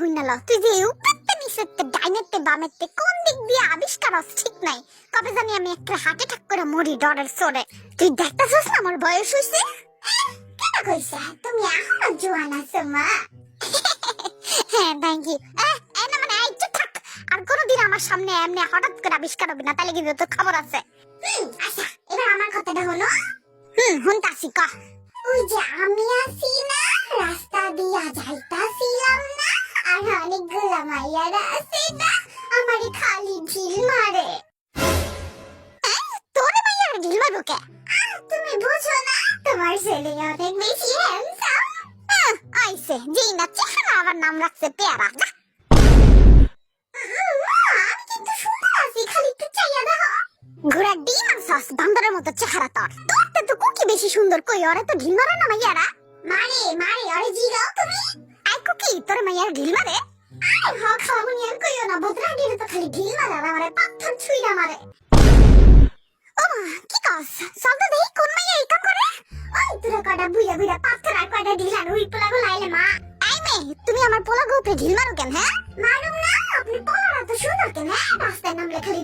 হইনা ল তুই যে উপরতে নিচেতে ডাইনেতে বামেতে কোন দিক দিয়ে আবিষ্কার হস ঠিক নাই কবে জানি আমি একটা হার্ট অ্যাটাক করে মরি ডরের সরে তুই দেখতাছস না আমার বয়স হইছে কেন কইছা তুমি এখনো জোয়ান আছো মা হ্যাঁ থ্যাংক ইউ না মানে এই চুপ থাক আর কোনোদিন আমার সামনে এমনি হঠাৎ করে আবিষ্কার হবে না তাহলে কিন্তু তোর খবর আছে আচ্ছা এবার আমার কথাটা হলো হুনতাছি ক ওই যে আমি আছি না রাস্তা দিয়া যাইতাছিলাম না আর অনেকগুলা মাইয়ারা আছে না আমারে খালি ঢিল মারে তোরে মাইয়ারা ঢিল মারবো কে তুমি বুঝো না তোমার ছেলে অনেক বেশি হ্যান্ডসাম আইছে যেই না চেহারা আবার নাম রাখছে পেয়ারা আমি কিন্তু সুন্দর আছি খালি একটু চাইয়া দেখো ঘোড়া ডিম আর সস বান্দরের মতো চেহারা তোর তো কুকি বেশি সুন্দর কই ওরে তো ঢিল মারে না মাইয়ারা মারে মারে ওরে জিগাও তুমি আই কুকি তোর মাইয়ারা ঢিল মারে আরে হ খাওয়াবনি আর কইও না বদরা দিলে তো খালি ঢিল মারে আর আমারে পাথর ছুঁইরা মারে ও মা কি কস চল তো দেখি কোন মাইয়া এই কাম করে ওই তোরা কটা বুইয়া বুইয়া পাথর আর কটা ঢিল আর উই পোলা গুলো আইলে মা আই মে তুমি আমার পোলা গোপে ঢিল মারো কেন হ্যাঁ মারুম না আপনি পোলারা তো সুন্দর কেন রাস্তায় নামলে খালি